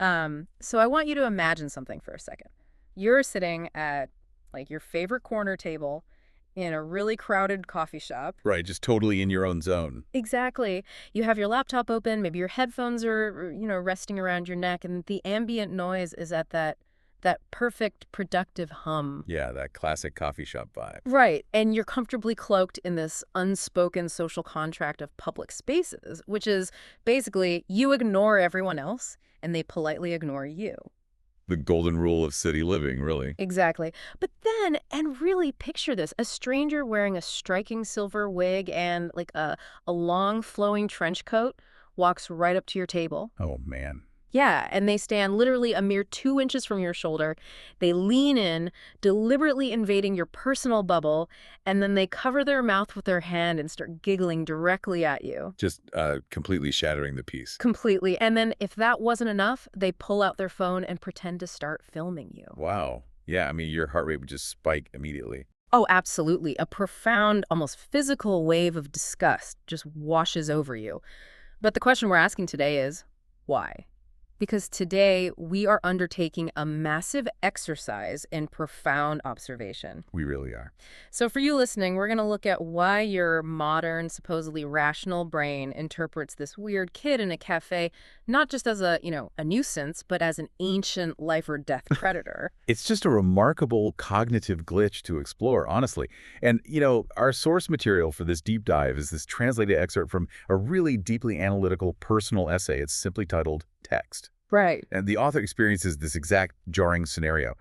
So I want you to imagine something for a second. You're sitting at like your favorite corner table in a really crowded coffee shop. Right, just totally in your own zone. Exactly. You have your laptop open, maybe your headphones are, resting around your neck, and the ambient noise is at that perfect productive hum. Yeah, that classic coffee shop vibe. Right. And you're comfortably cloaked in this unspoken social contract of public spaces, which is basically you ignore everyone else and they politely ignore you. The golden rule of city living, really. Exactly. But then, and really picture this, a stranger wearing a striking silver wig and like a long flowing trench coat walks right up to your table. Oh, man. Yeah, and they stand literally a mere 2 inches from your shoulder. They lean in, deliberately invading your personal bubble, and then they cover their mouth with their hand and start giggling directly at you. Just completely shattering the peace. Completely. And then if that wasn't enough, they pull out their phone and pretend to start filming you. Wow. Yeah, I mean, your heart rate would just spike immediately. Oh, absolutely. A profound, almost physical wave of disgust just washes over you. But the question we're asking today is, why? Because today we are undertaking a massive exercise in profound observation. We really are. So for you listening, we're going to look at why your modern, supposedly rational brain interprets this weird kid in a cafe not just as a nuisance, but as an ancient life or death predator. It's just a remarkable cognitive glitch to explore, honestly. And, our source material for this deep dive is this translated excerpt from a really deeply analytical personal essay. It's simply titled Text. Right. And the author experiences this exact jarring scenario.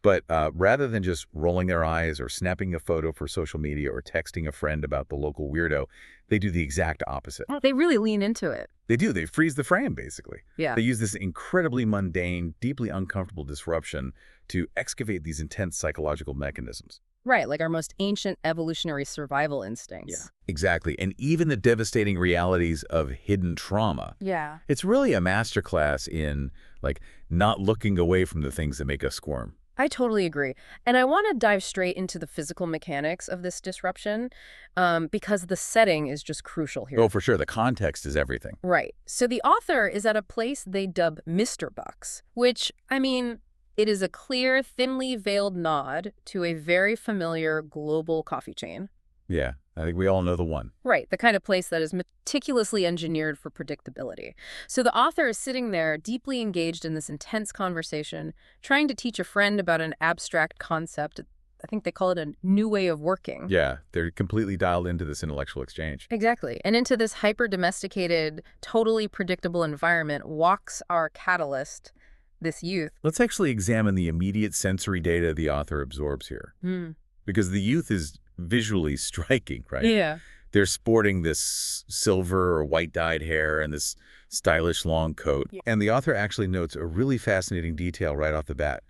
But rather than just rolling their eyes or snapping a photo for social media or texting a friend about the local weirdo, they do the exact opposite. They really lean into it. They do. They freeze the frame, basically. Yeah. They use this incredibly mundane, deeply uncomfortable disruption to excavate these intense psychological mechanisms. Right, like our most ancient evolutionary survival instincts. Exactly. And even the devastating realities of hidden trauma. Yeah. It's really a masterclass in, like, not looking away from the things that make us squirm. I totally agree. And I want to dive straight into the physical mechanics of this disruption because the setting is just crucial here. Oh, for sure. The context is everything. Right. So the author is at a place they dub Mr. Bucks, which, I mean, it is a clear, thinly veiled nod to a very familiar global coffee chain. Yeah, I think we all know the one. Right, the kind of place that is meticulously engineered for predictability. So the author is sitting there, deeply engaged in this intense conversation, trying to teach a friend about an abstract concept. I think they call it a new way of working. Yeah, they're completely dialed into this intellectual exchange. Exactly. And into this hyper-domesticated, totally predictable environment walks our catalyst, this youth. Let's actually examine the immediate sensory data the author absorbs here. Because the youth is visually striking, right? Yeah. They're sporting this silver or white-dyed hair and this stylish long coat. Yeah. And the author actually notes a really fascinating detail right off the bat.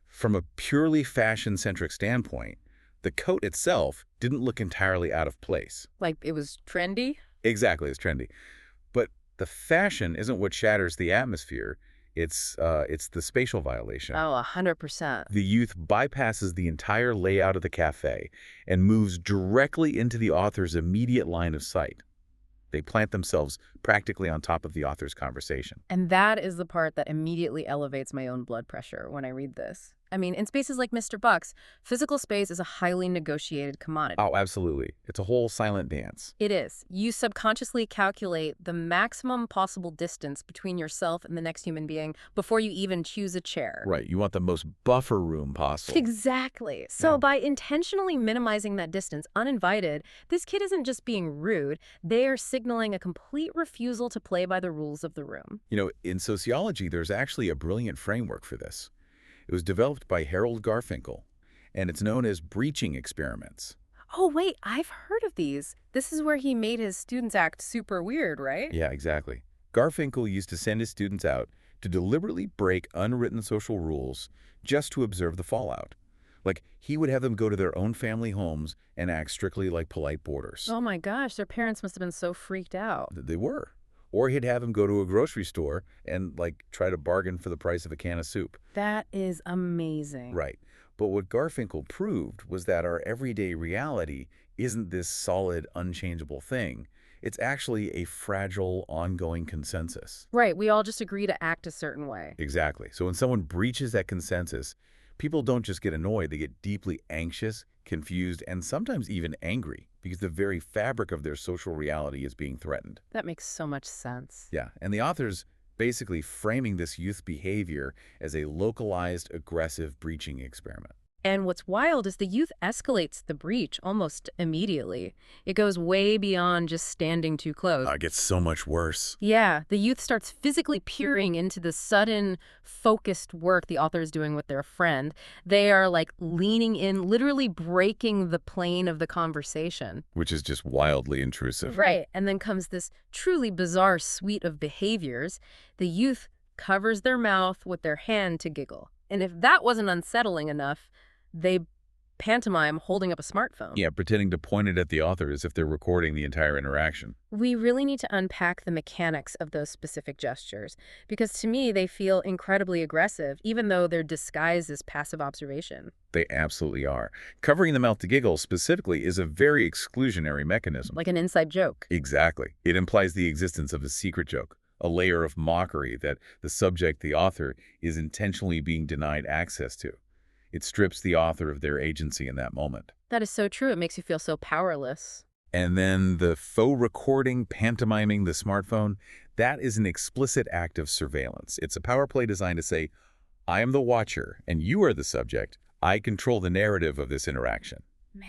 From a purely fashion-centric standpoint, the coat itself didn't look entirely out of place. Like it was trendy? Exactly, it's trendy. But the fashion isn't what shatters the atmosphere. It's the spatial violation. Oh, 100%. The youth bypasses the entire layout of the cafe and moves directly into the author's immediate line of sight. They plant themselves practically on top of the author's conversation. And that is the part that immediately elevates my own blood pressure when I read this. I mean, in spaces like Mr. Buck's, physical space is a highly negotiated commodity. Oh, absolutely. It's a whole silent dance. It is. You subconsciously calculate the maximum possible distance between yourself and the next human being before you even choose a chair. Right. You want the most buffer room possible. Exactly. So by intentionally minimizing that distance uninvited, this kid isn't just being rude. They are signaling a complete refusal to play by the rules of the room. In sociology, there's actually a brilliant framework for this. It was developed by Harold Garfinkel, and it's known as breaching experiments. Oh, wait, I've heard of these. This is where he made his students act super weird, right? Yeah, exactly. Garfinkel used to send his students out to deliberately break unwritten social rules just to observe the fallout. Like, he would have them go to their own family homes and act strictly like polite boarders. Oh my gosh, their parents must have been so freaked out. They were. Or he'd have them go to a grocery store and, try to bargain for the price of a can of soup. That is amazing. Right. But what Garfinkel proved was that our everyday reality isn't this solid, unchangeable thing. It's actually a fragile, ongoing consensus. Right, we all just agree to act a certain way. Exactly. So when someone breaches that consensus, people don't just get annoyed, they get deeply anxious, confused, and sometimes even angry because the very fabric of their social reality is being threatened. That makes so much sense. Yeah, and the author's basically framing this youth behavior as a localized, aggressive breaching experiment. And what's wild is the youth escalates the breach almost immediately. It goes way beyond just standing too close. It gets so much worse. Yeah, the youth starts physically peering into the sudden, focused work the author is doing with their friend. They are like leaning in, literally breaking the plane of the conversation. Which is just wildly intrusive. Right. And then comes this truly bizarre suite of behaviors. The youth covers their mouth with their hand to giggle. And if that wasn't unsettling enough, they pantomime holding up a smartphone. Yeah, pretending to point it at the author as if they're recording the entire interaction. We really need to unpack the mechanics of those specific gestures, because to me, they feel incredibly aggressive, even though they're disguised as passive observation. They absolutely are. Covering the mouth to giggle specifically is a very exclusionary mechanism. Like an inside joke. Exactly. It implies the existence of a secret joke, a layer of mockery that the subject, the author, is intentionally being denied access to. It strips the author of their agency in that moment. That is so true. It makes you feel so powerless. And then the faux recording, pantomiming the smartphone, that is an explicit act of surveillance. It's a power play designed to say, I am the watcher and you are the subject. I control the narrative of this interaction. Man.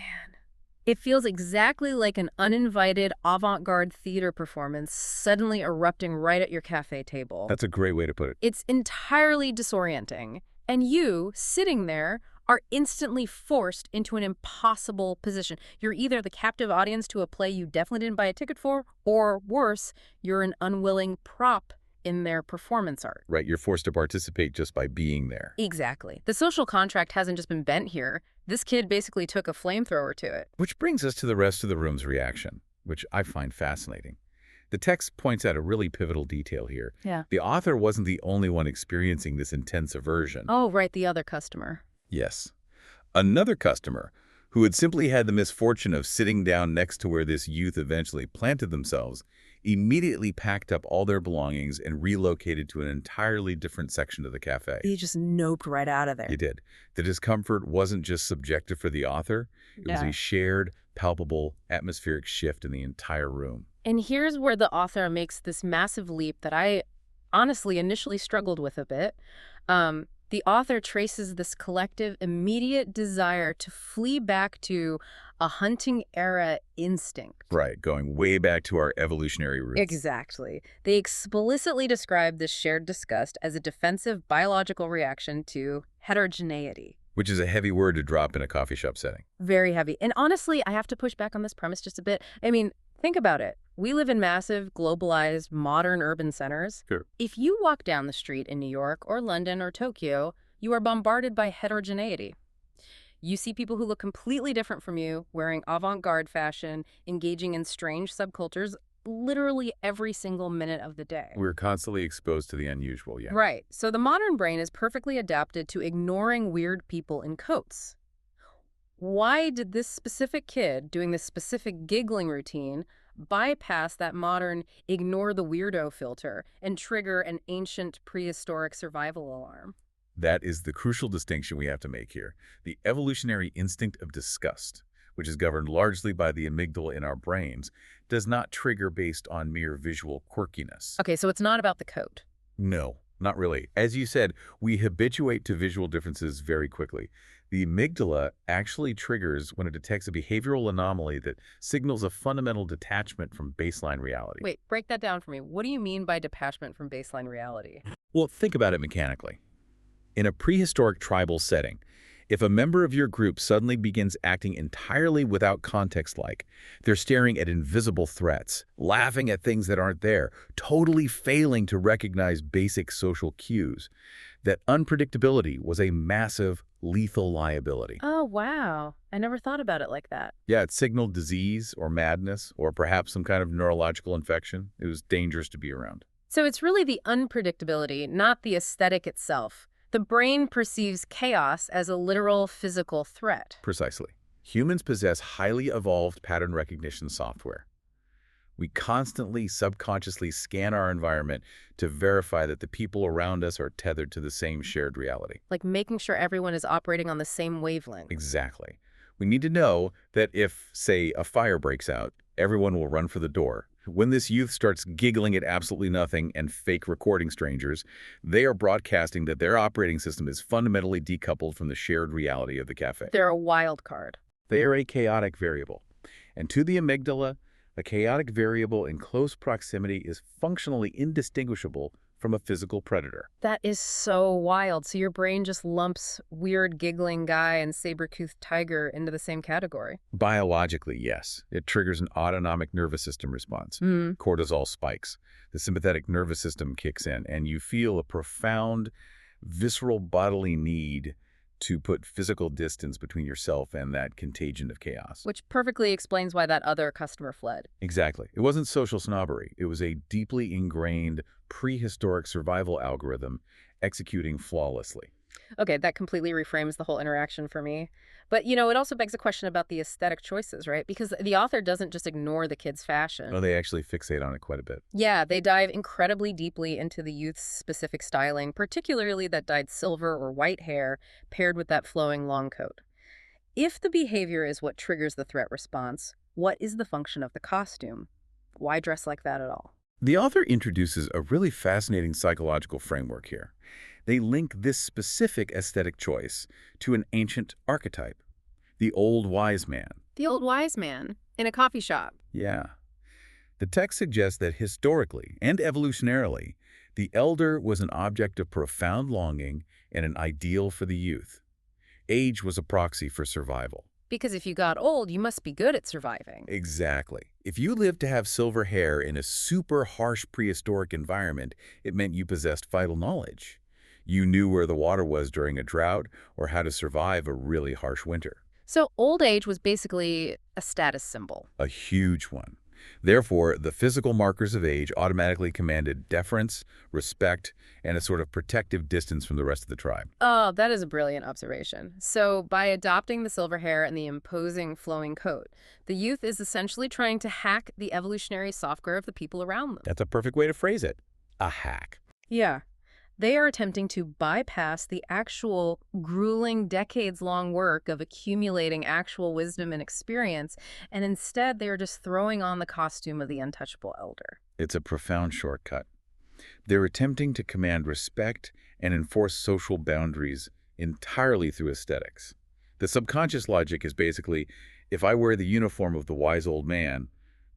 It feels exactly like an uninvited avant-garde theater performance suddenly erupting right at your cafe table. That's a great way to put it. It's entirely disorienting. And you, sitting there, are instantly forced into an impossible position. You're either the captive audience to a play you definitely didn't buy a ticket for, or worse, you're an unwilling prop in their performance art. Right, you're forced to participate just by being there. Exactly. The social contract hasn't just been bent here. This kid basically took a flamethrower to it. Which brings us to the rest of the room's reaction, which I find fascinating. The text points out a really pivotal detail here. Yeah. The author wasn't the only one experiencing this intense aversion. Oh, right, the other customer. Yes. Another customer, who had simply had the misfortune of sitting down next to where this youth eventually planted themselves, immediately packed up all their belongings and relocated to an entirely different section of the cafe. He just noped right out of there. He did. The discomfort wasn't just subjective for the author. It was a shared, palpable, atmospheric shift in the entire room. And here's where the author makes this massive leap that I honestly initially struggled with a bit. The author traces this collective immediate desire to flee back to a hunting era instinct. Right, going way back to our evolutionary roots. Exactly. They explicitly describe this shared disgust as a defensive biological reaction to heterogeneity. Which is a heavy word to drop in a coffee shop setting. Very heavy. And honestly, I have to push back on this premise just a bit. I mean, think about it. We live in massive, globalized, modern urban centers. Sure. If you walk down the street in New York or London or Tokyo, you are bombarded by heterogeneity. You see people who look completely different from you, wearing avant-garde fashion, engaging in strange subcultures literally every single minute of the day. We're constantly exposed to the unusual, yeah. Right. So the modern brain is perfectly adapted to ignoring weird people in coats. Why did this specific kid doing this specific giggling routine bypass that modern ignore the weirdo filter and trigger an ancient prehistoric survival alarm? That is the crucial distinction we have to make here. The evolutionary instinct of disgust, which is governed largely by the amygdala in our brains, does not trigger based on mere visual quirkiness. Okay, so it's not about the coat. No, not really. As you said, we habituate to visual differences very quickly. The amygdala actually triggers when it detects a behavioral anomaly that signals a fundamental detachment from baseline reality. Wait, break that down for me. What do you mean by detachment from baseline reality? Well, think about it mechanically. In a prehistoric tribal setting, if a member of your group suddenly begins acting entirely without context, like they're staring at invisible threats, laughing at things that aren't there, totally failing to recognize basic social cues, that unpredictability was a massive, lethal liability. Oh, wow. I never thought about it like that. Yeah, it signaled disease or madness or perhaps some kind of neurological infection. It was dangerous to be around. So it's really the unpredictability, not the aesthetic itself. The brain perceives chaos as a literal physical threat. Precisely. Humans possess highly evolved pattern recognition software. We constantly, subconsciously scan our environment to verify that the people around us are tethered to the same shared reality. Like making sure everyone is operating on the same wavelength. Exactly. We need to know that if, say, a fire breaks out, everyone will run for the door. When this youth starts giggling at absolutely nothing and fake recording strangers, they are broadcasting that their operating system is fundamentally decoupled from the shared reality of the cafe. They're a wild card. They are a chaotic variable. And to the amygdala, a chaotic variable in close proximity is functionally indistinguishable from a physical predator. That is so wild. So your brain just lumps weird giggling guy and saber-toothed tiger into the same category. Biologically, yes. It triggers an autonomic nervous system response. Hmm. Cortisol spikes. The sympathetic nervous system kicks in, and you feel a profound, visceral bodily need to put physical distance between yourself and that contagion of chaos. Which perfectly explains why that other customer fled. Exactly. It wasn't social snobbery. It was a deeply ingrained prehistoric survival algorithm executing flawlessly. Okay, that completely reframes the whole interaction for me. But, it also begs a question about the aesthetic choices, right? Because the author doesn't just ignore the kid's fashion. Oh, they actually fixate on it quite a bit. Yeah, they dive incredibly deeply into the youth's specific styling, particularly that dyed silver or white hair paired with that flowing long coat. If the behavior is what triggers the threat response, what is the function of the costume? Why dress like that at all? The author introduces a really fascinating psychological framework here. They link this specific aesthetic choice to an ancient archetype, the old wise man. The old wise man in a coffee shop. Yeah. The text suggests that historically and evolutionarily, the elder was an object of profound longing and an ideal for the youth. Age was a proxy for survival. Because if you got old, you must be good at surviving. Exactly. If you lived to have silver hair in a super harsh prehistoric environment, it meant you possessed vital knowledge. You knew where the water was during a drought or how to survive a really harsh winter. So old age was basically a status symbol. A huge one. Therefore, the physical markers of age automatically commanded deference, respect, and a sort of protective distance from the rest of the tribe. Oh, that is a brilliant observation. So by adopting the silver hair and the imposing flowing coat, the youth is essentially trying to hack the evolutionary software of the people around them. That's a perfect way to phrase it. A hack. Yeah. They are attempting to bypass the actual grueling decades-long work of accumulating actual wisdom and experience, and instead they are just throwing on the costume of the untouchable elder. It's a profound shortcut. They're attempting to command respect and enforce social boundaries entirely through aesthetics. The subconscious logic is basically, if I wear the uniform of the wise old man,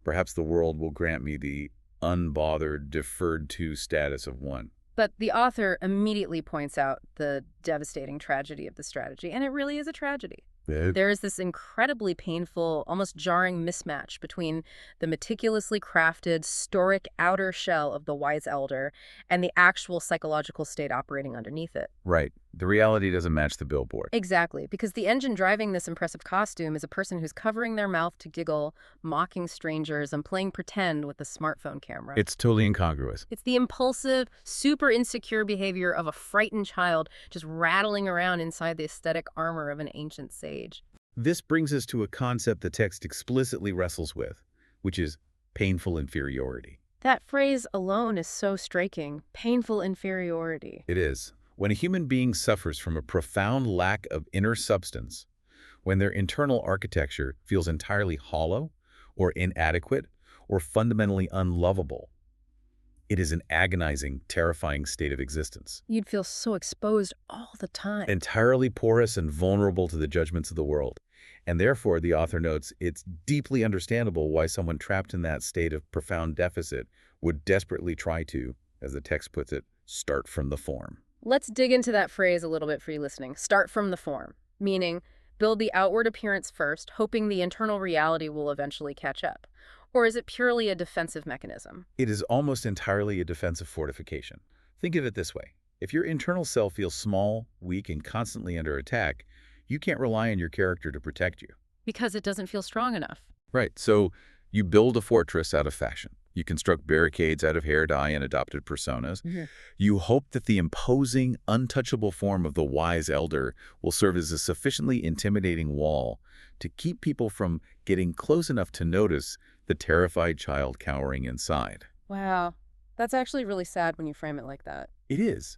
perhaps the world will grant me the unbothered, deferred-to status of one. But the author immediately points out the devastating tragedy of the strategy, and it really is a tragedy. There is this incredibly painful, almost jarring mismatch between the meticulously crafted, stoic outer shell of the wise elder and the actual psychological state operating underneath it. Right. The reality doesn't match the billboard. Exactly, because the engine driving this impressive costume is a person who's covering their mouth to giggle, mocking strangers, and playing pretend with a smartphone camera. It's totally incongruous. It's the impulsive, super insecure behavior of a frightened child just rattling around inside the aesthetic armor of an ancient sage. This brings us to a concept the text explicitly wrestles with, which is painful inferiority. That phrase alone is so striking. Painful inferiority. It is. When a human being suffers from a profound lack of inner substance, when their internal architecture feels entirely hollow or inadequate or fundamentally unlovable, it is an agonizing, terrifying state of existence. You'd feel so exposed all the time. Entirely porous and vulnerable to the judgments of the world. And therefore, the author notes, it's deeply understandable why someone trapped in that state of profound deficit would desperately try to, as the text puts it, start from the form. Let's dig into that phrase a little bit for you listening. Start from the form, meaning build the outward appearance first, hoping the internal reality will eventually catch up. Or is it purely a defensive mechanism? It is almost entirely a defensive fortification. Think of it this way. If your internal self feels small, weak, and constantly under attack, you can't rely on your character to protect you. Because it doesn't feel strong enough. Right, so you build a fortress out of fashion. You construct barricades out of hair dye and adopted personas. Mm-hmm. You hope that the imposing, untouchable form of the wise elder will serve as a sufficiently intimidating wall to keep people from getting close enough to notice the terrified child cowering inside. Wow. That's actually really sad when you frame it like that. It is.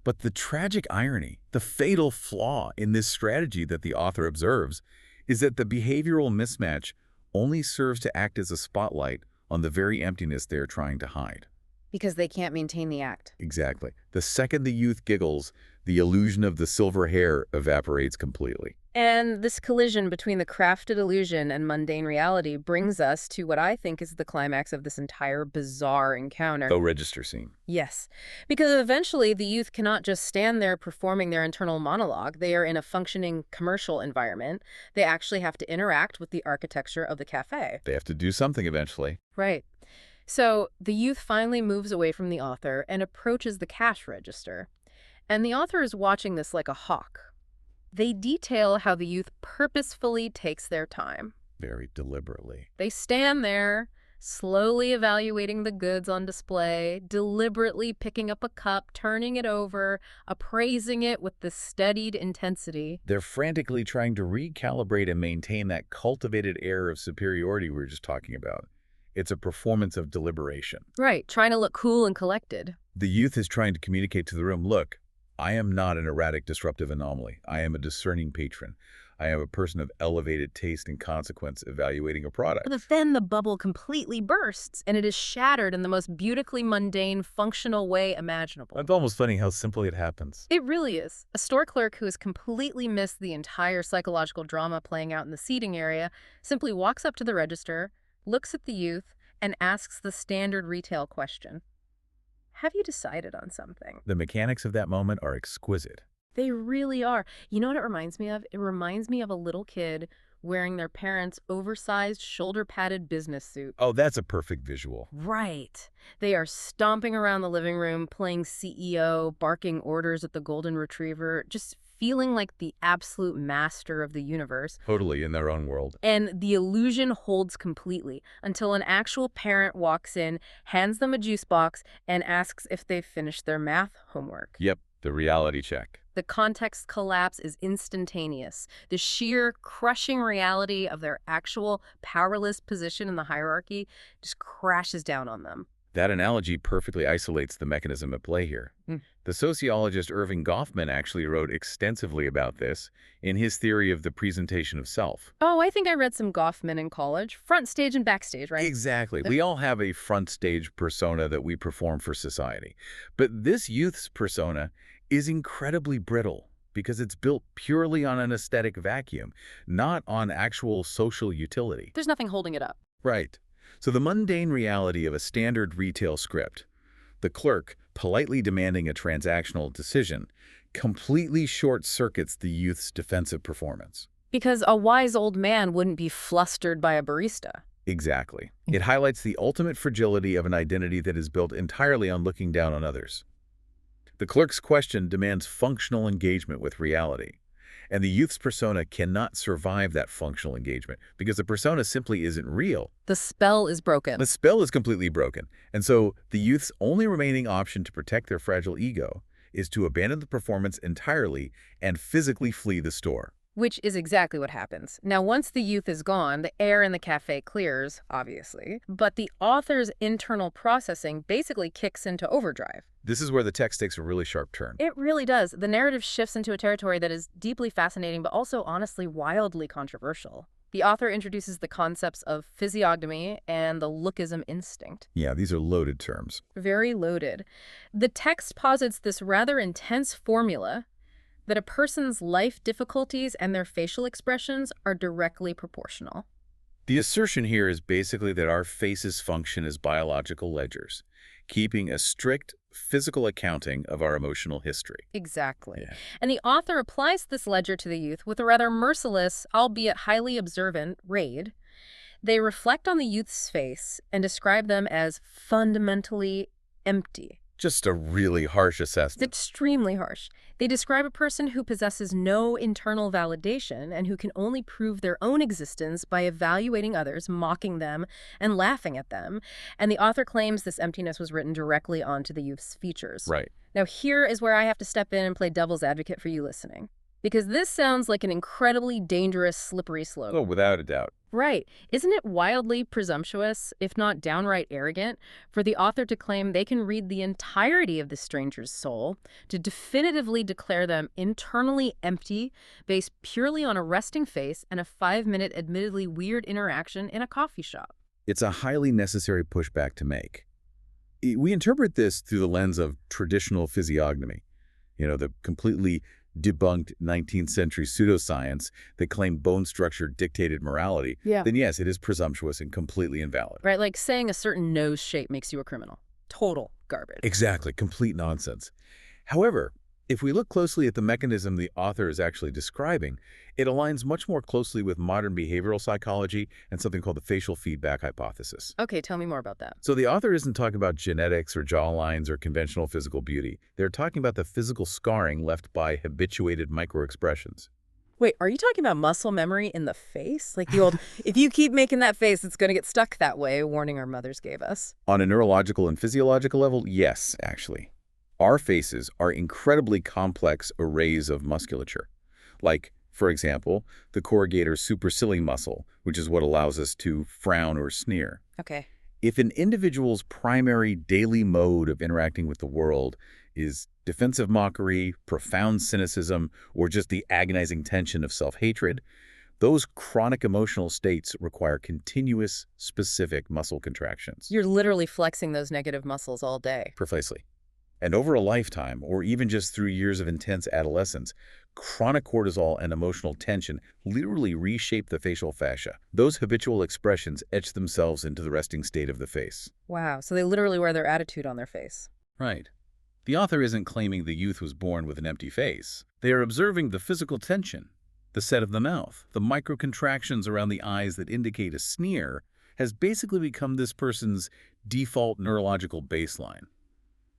But the tragic irony, the fatal flaw in this strategy that the author observes, is that the behavioral mismatch only serves to act as a spotlight on the very emptiness they are trying to hide. Because they can't maintain the act. Exactly. The second the youth giggles, the illusion of the silver hair evaporates completely. And this collision between the crafted illusion and mundane reality brings us to what I think is the climax of this entire bizarre encounter. The register scene. Yes, because eventually the youth cannot just stand there performing their internal monologue. They are in a functioning commercial environment. They actually have to interact with the architecture of the cafe. They have to do something eventually. Right. So the youth finally moves away from the author and approaches the cash register. And the author is watching this like a hawk. They detail how the youth purposefully takes their time. Very deliberately. They stand there, slowly evaluating the goods on display, deliberately picking up a cup, turning it over, appraising it with the studied intensity. They're frantically trying to recalibrate and maintain that cultivated air of superiority we were just talking about. It's a performance of deliberation. Right, trying to look cool and collected. The youth is trying to communicate to the room, look, I am not an erratic, disruptive anomaly. I am a discerning patron. I am a person of elevated taste and consequence evaluating a product. But then the bubble completely bursts, and it is shattered in the most beautifully mundane, functional way imaginable. It's almost funny how simply it happens. It really is. A store clerk who has completely missed the entire psychological drama playing out in the seating area simply walks up to the register, looks at the youth, and asks the standard retail question. Have you decided on something? The mechanics of that moment are exquisite. They really are. You know what it reminds me of? It reminds me of a little kid wearing their parents' oversized, shoulder-padded business suit. Oh, that's a perfect visual. Right. They are stomping around the living room, playing CEO, barking orders at the golden retriever, just feeling like the absolute master of the universe. Totally in their own world. And the illusion holds completely until an actual parent walks in, hands them a juice box, and asks if they've finished their math homework. Yep, the reality check. The context collapse is instantaneous. The sheer crushing reality of their actual powerless position in the hierarchy just crashes down on them. That analogy perfectly isolates the mechanism at play here. The sociologist Irving Goffman actually wrote extensively about this in his theory of the presentation of self. Oh, I think I read some Goffman in college. Front stage and backstage, right? Exactly. We all have a front stage persona that we perform for society. But this youth's persona is incredibly brittle because it's built purely on an aesthetic vacuum, not on actual social utility. There's nothing holding it up. Right. So the mundane reality of a standard retail script, the clerk politely demanding a transactional decision, completely short-circuits the youth's defensive performance. Because a wise old man wouldn't be flustered by a barista. Exactly. It highlights the ultimate fragility of an identity that is built entirely on looking down on others. The clerk's question demands functional engagement with reality. And the youth's persona cannot survive that functional engagement because the persona simply isn't real. The spell is broken. The spell is completely broken. And so the youth's only remaining option to protect their fragile ego is to abandon the performance entirely and physically flee the store. Which is exactly what happens. Now, once the youth is gone, the air in the cafe clears, obviously, but the author's internal processing basically kicks into overdrive. This is where the text takes a really sharp turn. It really does. The narrative shifts into a territory that is deeply fascinating, but also honestly wildly controversial. The author introduces the concepts of physiognomy and the Lookism instinct. Yeah, these are loaded terms. Very loaded. The text posits this rather intense formula that a person's life difficulties and their facial expressions are directly proportional. The assertion here is basically that our faces function as biological ledgers, keeping a strict physical accounting of our emotional history. Exactly. Yeah. And the author applies this ledger to the youth with a rather merciless, albeit highly observant, raid. They reflect on the youth's face and describe them as fundamentally empty. Just a really harsh assessment. Extremely harsh. They describe a person who possesses no internal validation and who can only prove their own existence by evaluating others, mocking them, and laughing at them. And the author claims this emptiness was written directly onto the youth's features. Right. Now, here is where I have to step in and play devil's advocate for you listening. Because this sounds like an incredibly dangerous, slippery slope. Oh, without a doubt. Right. Isn't it wildly presumptuous, if not downright arrogant, for the author to claim they can read the entirety of the stranger's soul, to definitively declare them internally empty, based purely on a resting face and a 5-minute, admittedly weird interaction in a coffee shop? It's a highly necessary pushback to make. We interpret this through the lens of traditional physiognomy, the completely debunked 19th century pseudoscience that claimed bone structure dictated morality. Yeah. Then yes, it is presumptuous and completely invalid. Right, like saying a certain nose shape makes you a criminal. Total garbage. Exactly, complete nonsense. However, if we look closely at the mechanism the author is actually describing, it aligns much more closely with modern behavioral psychology and something called the facial feedback hypothesis. Okay, tell me more about that. So the author isn't talking about genetics or jawlines or conventional physical beauty. They're talking about the physical scarring left by habituated microexpressions. Wait, are you talking about muscle memory in the face? Like the old, if you keep making that face, it's going to get stuck that way, warning our mothers gave us. On a neurological and physiological level, yes, actually. Our faces are incredibly complex arrays of musculature. Like, for example, the corrugator superciliary muscle, which is what allows us to frown or sneer. Okay. If an individual's primary daily mode of interacting with the world is defensive mockery, profound cynicism, or just the agonizing tension of self-hatred, those chronic emotional states require continuous, specific muscle contractions. You're literally flexing those negative muscles all day. Precisely. And over a lifetime, or even just through years of intense adolescence, chronic cortisol and emotional tension literally reshape the facial fascia. Those habitual expressions etch themselves into the resting state of the face. Wow, so they literally wear their attitude on their face. Right. The author isn't claiming the youth was born with an empty face. They are observing the physical tension, the set of the mouth, the microcontractions around the eyes that indicate a sneer has basically become this person's default neurological baseline.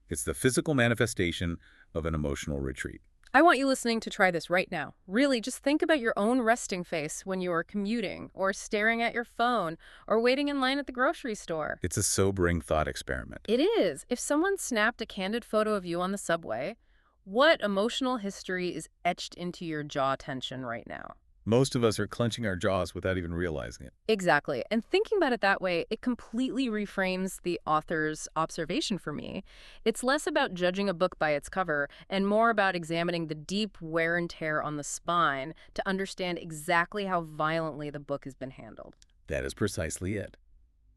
It's the physical manifestation of an emotional retreat. I want you listening to try this right now. Really, just think about your own resting face when you are commuting or staring at your phone or waiting in line at the grocery store. It's a sobering thought experiment. It is. If someone snapped a candid photo of you on the subway, what emotional history is etched into your jaw tension right now? Most of us are clenching our jaws without even realizing it. Exactly. And thinking about it that way, it completely reframes the author's observation for me. It's less about judging a book by its cover and more about examining the deep wear and tear on the spine to understand exactly how violently the book has been handled. That is precisely it.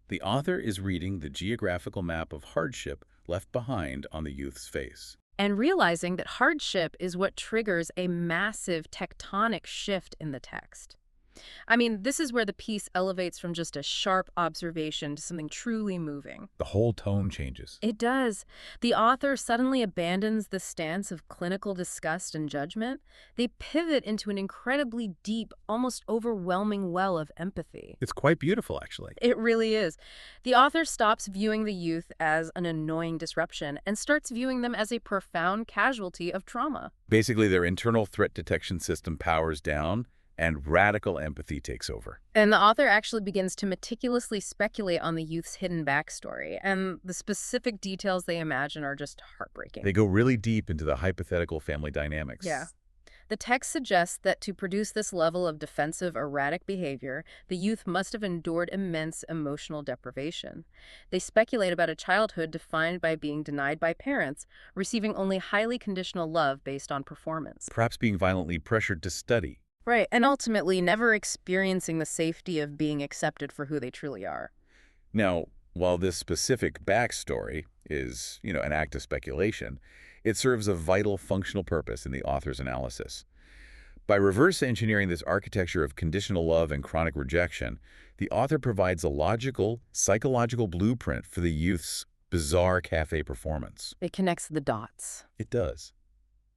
The author is reading the geographical map of hardship left behind on the youth's face. And realizing that hardship is what triggers a massive tectonic shift in the text. I mean, this is where the piece elevates from just a sharp observation to something truly moving. The whole tone changes. It does. The author suddenly abandons the stance of clinical disgust and judgment. They pivot into an incredibly deep, almost overwhelming well of empathy. It's quite beautiful, actually. It really is. The author stops viewing the youth as an annoying disruption and starts viewing them as a profound casualty of trauma. Basically, their internal threat detection system powers down, and radical empathy takes over. And the author actually begins to meticulously speculate on the youth's hidden backstory, and the specific details they imagine are just heartbreaking. They go really deep into the hypothetical family dynamics. Yeah. The text suggests that to produce this level of defensive, erratic behavior, the youth must have endured immense emotional deprivation. They speculate about a childhood defined by being denied by parents, receiving only highly conditional love based on performance. Perhaps being violently pressured to study. Right, and ultimately never experiencing the safety of being accepted for who they truly are. Now, while this specific backstory is, an act of speculation, it serves a vital functional purpose in the author's analysis. By reverse engineering this architecture of conditional love and chronic rejection, the author provides a logical, psychological blueprint for the youth's bizarre cafe performance. It connects the dots. It does.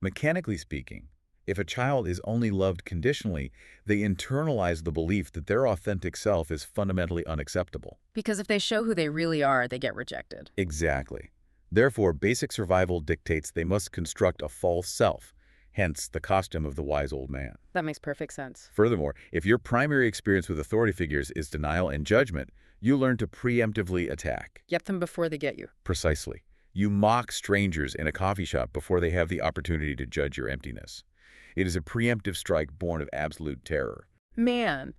Mechanically speaking, if a child is only loved conditionally, they internalize the belief that their authentic self is fundamentally unacceptable. Because if they show who they really are, they get rejected. Exactly. Therefore, basic survival dictates they must construct a false self, hence the costume of the wise old man. That makes perfect sense. Furthermore, if your primary experience with authority figures is denial and judgment, you learn to preemptively attack. Get them before they get you. Precisely. You mock strangers in a coffee shop before they have the opportunity to judge your emptiness. It is a preemptive strike born of absolute terror. Man.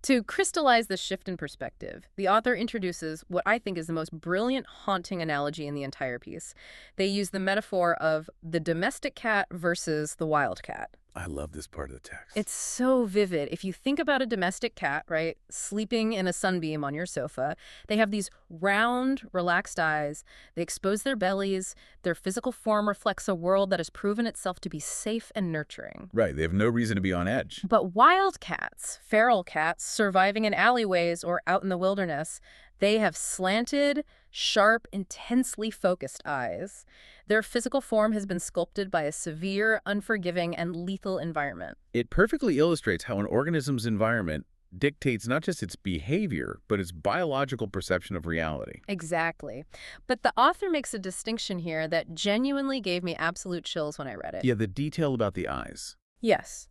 To crystallize the shift in perspective, the author introduces what I think is the most brilliant, haunting analogy in the entire piece. They use the metaphor of the domestic cat versus the wild cat. I love this part of the text. It's so vivid. If you think about a domestic cat, right, sleeping in a sunbeam on your sofa, they have these round, relaxed eyes. They expose their bellies. Their physical form reflects a world that has proven itself to be safe and nurturing. Right, they have no reason to be on edge. But wild cats, feral cats, surviving in alleyways or out in the wilderness, they have slanted, sharp, intensely focused eyes. Their physical form has been sculpted by a severe, unforgiving, and lethal environment. It perfectly illustrates how an organism's environment dictates not just its behavior, but its biological perception of reality. Exactly. But the author makes a distinction here that genuinely gave me absolute chills when I read it. Yeah, the detail about the eyes. Yes.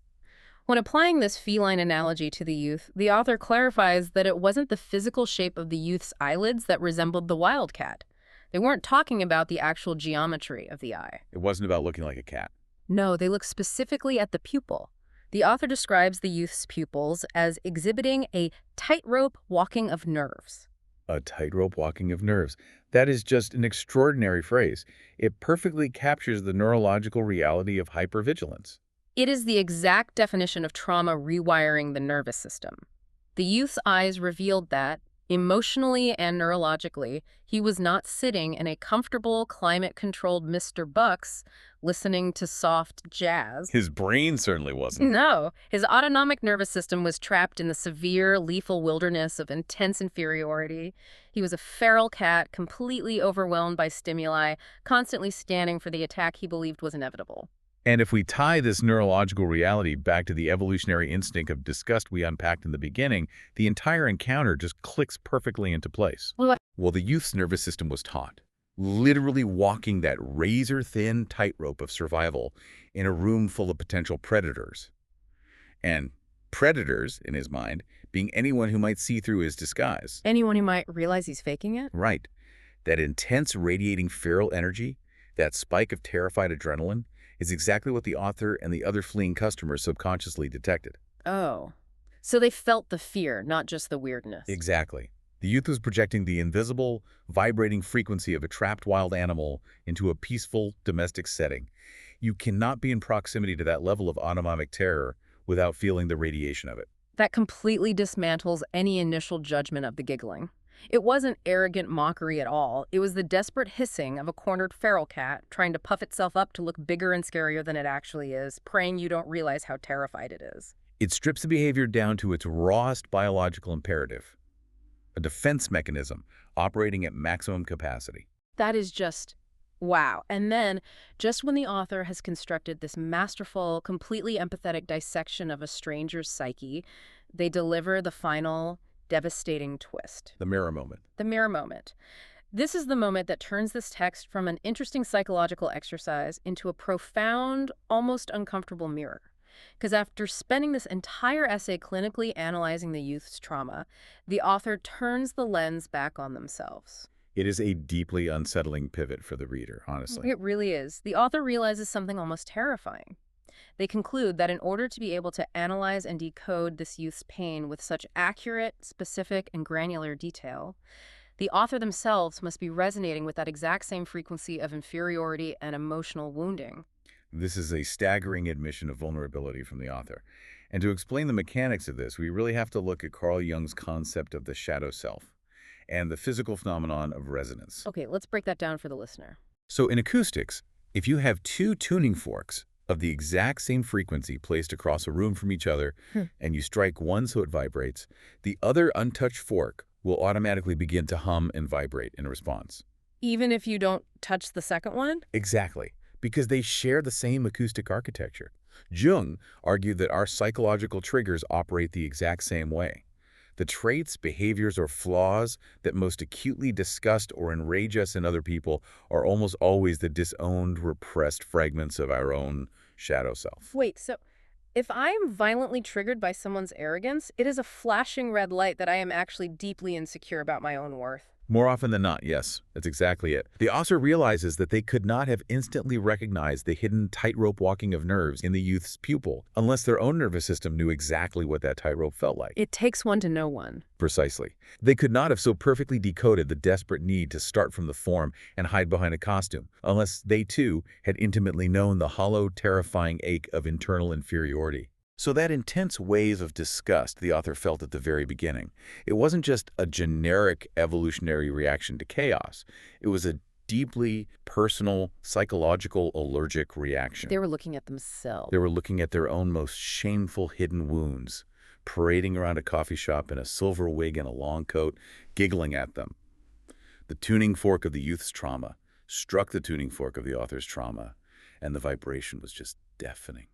When applying this feline analogy to the youth, the author clarifies that it wasn't the physical shape of the youth's eyelids that resembled the wildcat. They weren't talking about the actual geometry of the eye. It wasn't about looking like a cat. No, they look specifically at the pupil. The author describes the youth's pupils as exhibiting a tightrope walking of nerves. A tightrope walking of nerves. That is just an extraordinary phrase. It perfectly captures the neurological reality of hypervigilance. It is the exact definition of trauma rewiring the nervous system. The youth's eyes revealed that, emotionally and neurologically, he was not sitting in a comfortable, climate-controlled Mr. Bucks listening to soft jazz. His brain certainly wasn't. No, his autonomic nervous system was trapped in the severe, lethal wilderness of intense inferiority. He was a feral cat, completely overwhelmed by stimuli, constantly scanning for the attack he believed was inevitable. And if we tie this neurological reality back to the evolutionary instinct of disgust we unpacked in the beginning, the entire encounter just clicks perfectly into place. Well, the youth's nervous system was taut, literally walking that razor-thin tightrope of survival in a room full of potential predators. And predators, in his mind, being anyone who might see through his disguise. Anyone who might realize he's faking it? Right. That intense radiating feral energy, that spike of terrified adrenaline, is exactly what the author and the other fleeing customers subconsciously detected. Oh. So they felt the fear, not just the weirdness. Exactly. The youth was projecting the invisible, vibrating frequency of a trapped wild animal into a peaceful, domestic setting. You cannot be in proximity to that level of autonomic terror without feeling the radiation of it. That completely dismantles any initial judgment of the giggling. It wasn't arrogant mockery at all. It was the desperate hissing of a cornered feral cat trying to puff itself up to look bigger and scarier than it actually is, praying you don't realize how terrified it is. It strips the behavior down to its rawest biological imperative, a defense mechanism operating at maximum capacity. That is just wow. And then, just when the author has constructed this masterful, completely empathetic dissection of a stranger's psyche, they deliver the final, devastating twist. The mirror moment. The mirror moment. This is the moment that turns this text from an interesting psychological exercise into a profound, almost uncomfortable mirror. Because after spending this entire essay clinically analyzing the youth's trauma, the author turns the lens back on themselves. It is a deeply unsettling pivot for the reader, honestly. It really is. The author realizes something almost terrifying. They conclude that in order to be able to analyze and decode this youth's pain with such accurate, specific, and granular detail, the author themselves must be resonating with that exact same frequency of inferiority and emotional wounding. This is a staggering admission of vulnerability from the author. And to explain the mechanics of this, we really have to look at Carl Jung's concept of the shadow self and the physical phenomenon of resonance. Okay, let's break that down for the listener. So in acoustics, if you have two tuning forks of the exact same frequency placed across a room from each other, and you strike one so it vibrates, the other untouched fork will automatically begin to hum and vibrate in response. Even if you don't touch the second one? Exactly, because they share the same acoustic architecture. Jung argued that our psychological triggers operate the exact same way. The traits, behaviors, or flaws that most acutely disgust or enrage us in other people are almost always the disowned, repressed fragments of our own shadow self. Wait, so if I am violently triggered by someone's arrogance, it is a flashing red light that I am actually deeply insecure about my own worth. More often than not, yes, that's exactly it. The author realizes that they could not have instantly recognized the hidden tightrope walking of nerves in the youth's pupil unless their own nervous system knew exactly what that tightrope felt like. It takes one to know one. Precisely. They could not have so perfectly decoded the desperate need to start from the form and hide behind a costume unless they, too, had intimately known the hollow, terrifying ache of internal inferiority. So that intense wave of disgust the author felt at the very beginning, it wasn't just a generic evolutionary reaction to chaos. It was a deeply personal, psychological, allergic reaction. They were looking at themselves. They were looking at their own most shameful hidden wounds, parading around a coffee shop in a silver wig and a long coat, giggling at them. The tuning fork of the youth's trauma struck the tuning fork of the author's trauma, and the vibration was just deafening.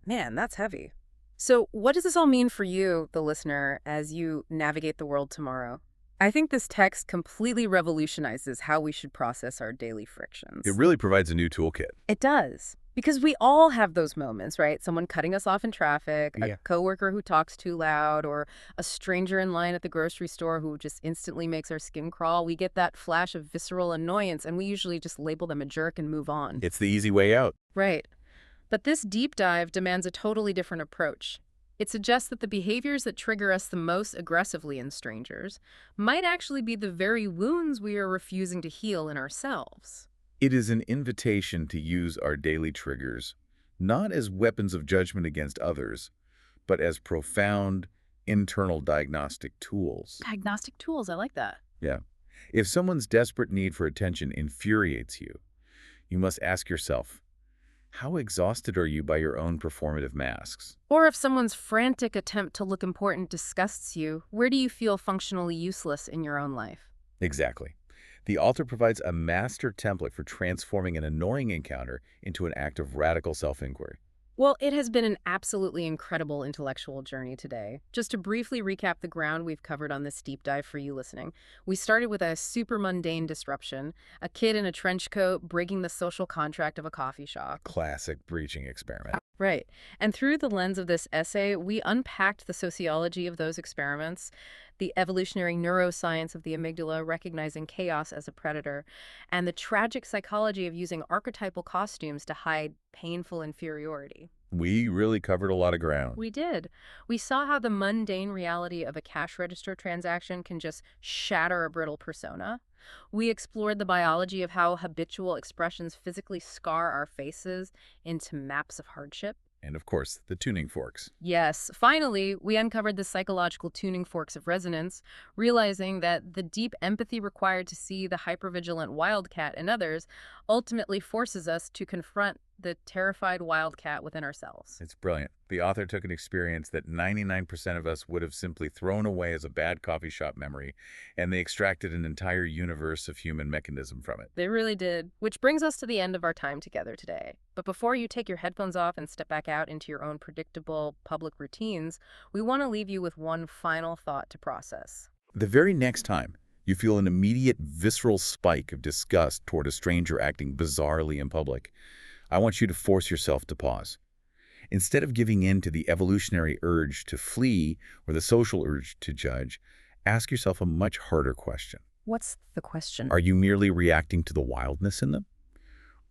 Man, that's heavy. So what does this all mean for you, the listener, as you navigate the world tomorrow? I think this text completely revolutionizes how we should process our daily frictions. It really provides a new toolkit. It does. Because we all have those moments, right? Someone cutting us off in traffic, a coworker who talks too loud, or a stranger in line at the grocery store who just instantly makes our skin crawl. We get that flash of visceral annoyance, and we usually just label them a jerk and move on. It's the easy way out. Right. But this deep dive demands a totally different approach. It suggests that the behaviors that trigger us the most aggressively in strangers might actually be the very wounds we are refusing to heal in ourselves. It is an invitation to use our daily triggers, not as weapons of judgment against others, but as profound internal diagnostic tools. Diagnostic tools, I like that. Yeah. If someone's desperate need for attention infuriates you, you must ask yourself, how exhausted are you by your own performative masks? Or if someone's frantic attempt to look important disgusts you, where do you feel functionally useless in your own life? Exactly. The author provides a master template for transforming an annoying encounter into an act of radical self-inquiry. Well, it has been an absolutely incredible intellectual journey today. Just to briefly recap the ground we've covered on this deep dive for you listening, we started with a super mundane disruption, a kid in a trench coat breaking the social contract of a coffee shop. Classic breaching experiment. Right. And through the lens of this essay, we unpacked the sociology of those experiments, the evolutionary neuroscience of the amygdala recognizing chaos as a predator, and the tragic psychology of using archetypal costumes to hide painful inferiority. We really covered a lot of ground. We did. We saw how the mundane reality of a cash register transaction can just shatter a brittle persona. We explored the biology of how habitual expressions physically scar our faces into maps of hardship. And of course, the tuning forks. Yes. Finally, we uncovered the psychological tuning forks of resonance, realizing that the deep empathy required to see the hypervigilant wildcat in others ultimately forces us to confront the terrified wildcat within ourselves. It's brilliant. The author took an experience that 99% of us would have simply thrown away as a bad coffee shop memory, and they extracted an entire universe of human mechanism from it. They really did. Which brings us to the end of our time together today. But before you take your headphones off and step back out into your own predictable public routines, we want to leave you with one final thought to process. The very next time you feel an immediate visceral spike of disgust toward a stranger acting bizarrely in public, I want you to force yourself to pause. Instead of giving in to the evolutionary urge to flee or the social urge to judge, ask yourself a much harder question. What's the question? Are you merely reacting to the wildness in them?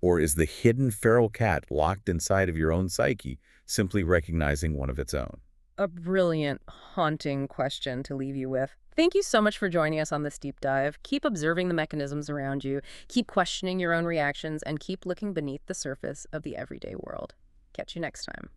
Or is the hidden feral cat locked inside of your own psyche simply recognizing one of its own? A brilliant, haunting question to leave you with. Thank you so much for joining us on this deep dive. Keep observing the mechanisms around you, keep questioning your own reactions, and keep looking beneath the surface of the everyday world. Catch you next time.